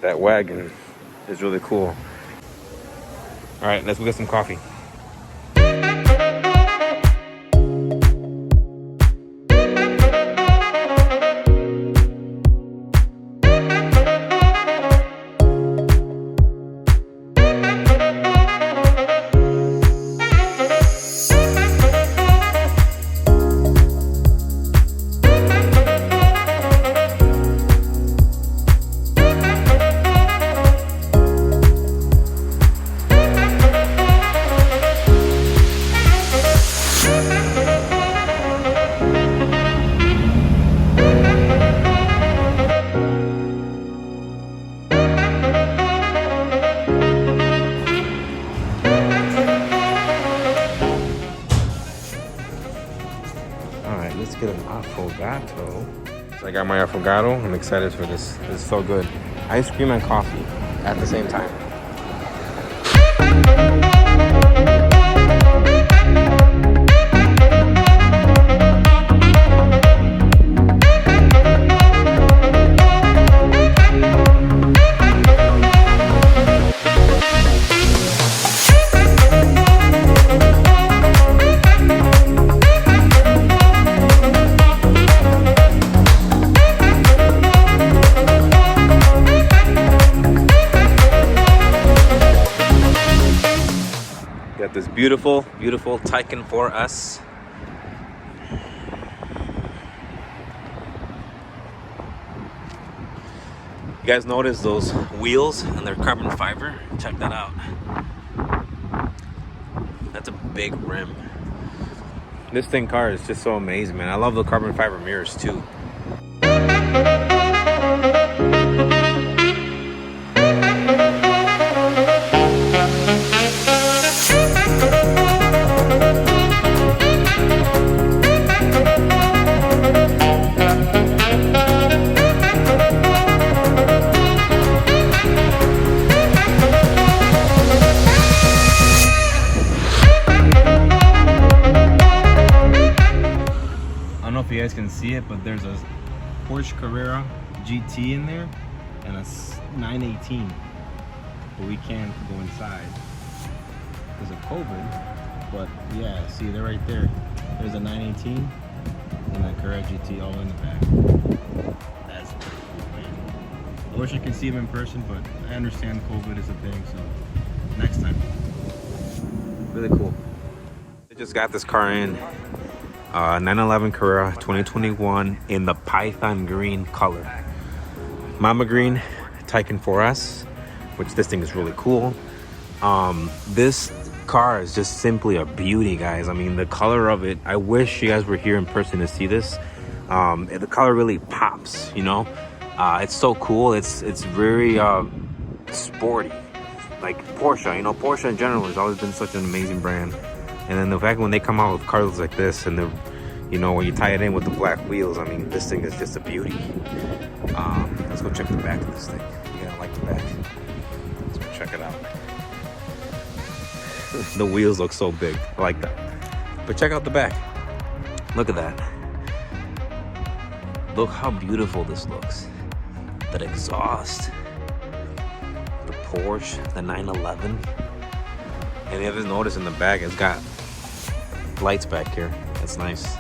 That wagon is really cool. All right, let's go get some coffee. Let's get an affogato. So I got my affogato. I'm excited for this. This is so good. Ice cream and coffee at the same time. This beautiful Taycan 4S. You guys notice those wheels and their carbon fiber? Check that out. That's a big rim. This car is just so amazing, man. I love the carbon fiber mirrors too. I don't know if you guys can see it, but there's a Porsche Carrera GT in there and a 918, but we can't go inside because of COVID. But yeah, see, they're right there. There's a 918 and a Carrera GT all in the back. That's pretty cool, man. I wish I could see them in person, but I understand COVID is a thing, so next time. Really cool. I just got this car in. 911 Carrera 2021 in the Python green color. Mama green Taycan 4S, which this thing is really cool. This car is just simply a beauty, guys. I mean, the color of it, I wish you guys were here in person to see this. The color really pops, you know. It's so cool. It's very sporty, like Porsche. You know, Porsche in general has always been such an amazing brand. And then the fact when they come out with cars like this, and you know, when you tie it in with the black wheels, I mean, this thing is just a beauty. Let's go check the back of this thing. You gotta like the back. Let's go check it out. The wheels look so big. I like that. But check out the back. Look at that. Look how beautiful this looks. That exhaust. The Porsche, the 911. And you ever notice in the back, it's got lights back here. That's nice.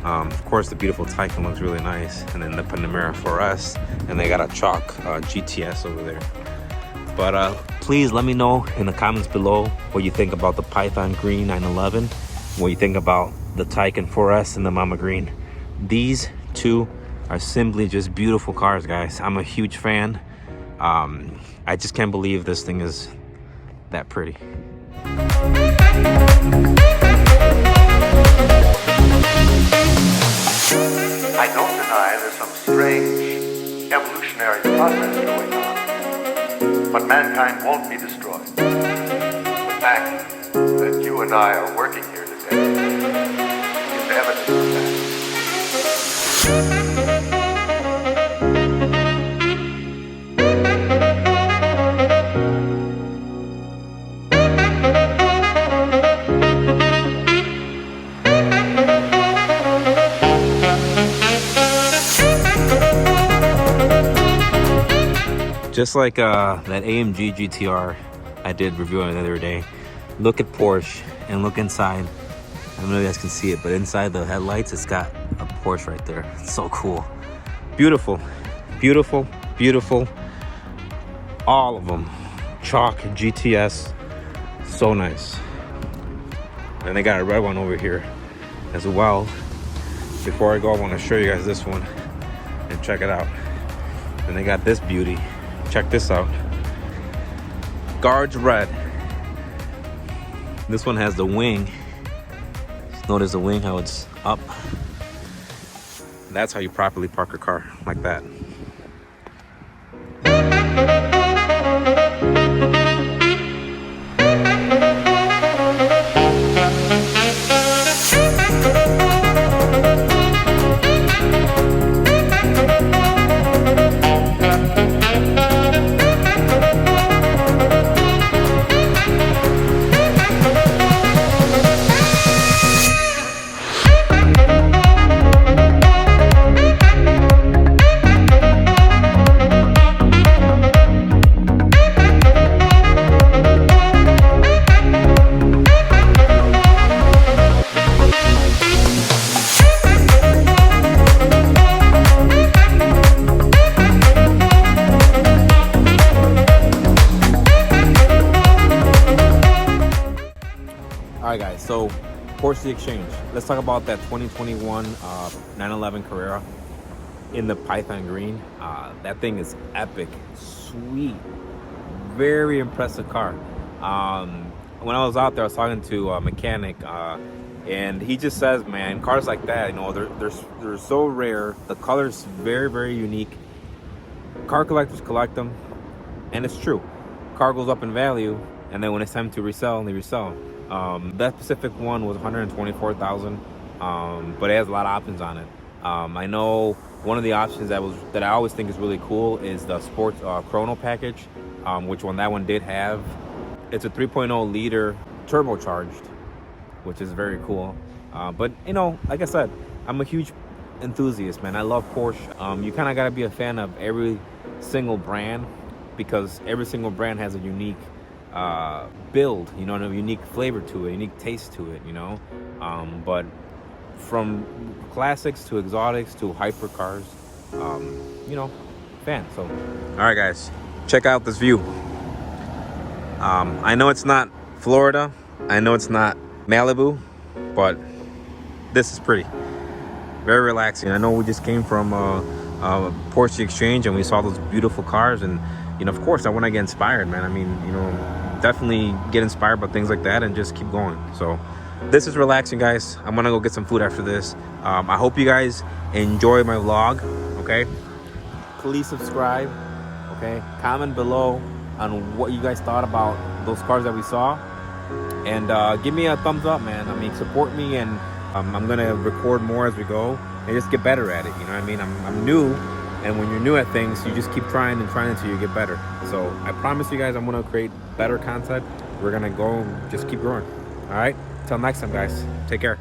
Of course, the beautiful Taycan looks really nice. And then the Panamera 4S. And they got a chalk GTS over there. But please let me know in the comments below what you think about the Python Green 911. What you think about the Taycan 4S and the Mama Green. These two are simply just beautiful cars, guys. I'm a huge fan. I just can't believe this thing is that pretty. I don't deny there's some strange evolutionary process going on, but mankind won't be destroyed. The fact that you and I are working here today is evidence of that. Just like that AMG GTR I did review on the other day. Look at Porsche and look inside. I don't know if you guys can see it, but inside the headlights, it's got a Porsche right there. It's so cool. Beautiful, beautiful, beautiful. All of them. Chalk GTS. So nice. And they got a red one over here as well. Before I go, I want to show you guys this one and check it out. And they got this beauty. Check this out. Guards red. This one has the wing. Notice the wing, how it's up. That's how you properly park a car, like that. Alright guys, so Porsche Exchange. Let's talk about that 2021 911 Carrera in the Python green. That thing is epic, sweet, very impressive car. When I was out there, I was talking to a mechanic, and he just says, man, cars like that, you know, they're so rare. The color's very, very unique. Car collectors collect them, and it's true. Car goes up in value, and then when it's time to resell, they resell. That specific one was $124,000, but it has a lot of options on it. I know one of the options that I always think is really cool is the sports chrono package, which that one did have. It's a 3.0 liter turbocharged, which is very cool. But you know, like I said, I'm a huge enthusiast, man. I love Porsche. You kind of got to be a fan of every single brand, because every single brand has a unique build, you know, and a unique flavor to it, a unique taste to it, you know. But from classics to exotics to hypercars, you know, fan. So, all right, guys, check out this view. I know it's not Florida, I know it's not Malibu, but this is pretty, very relaxing. I know we just came from Porsche Exchange and we saw those beautiful cars, and you know, of course, I want to get inspired, man. I mean, you know, definitely get inspired by things like that and just keep going. So this is relaxing, guys. I'm gonna go get some food after this. I hope you guys enjoy my vlog. Okay, please subscribe. Okay, comment below on what you guys thought about those cars that we saw, and give me a thumbs up, man. I mean, support me, and I'm gonna record more as we go and just get better at it. You know what I mean? I'm new, and when you're new at things, you just keep trying and trying until you get better. So I promise you guys, I'm gonna create better content. We're gonna go just keep growing. All right, till next time, guys, take care.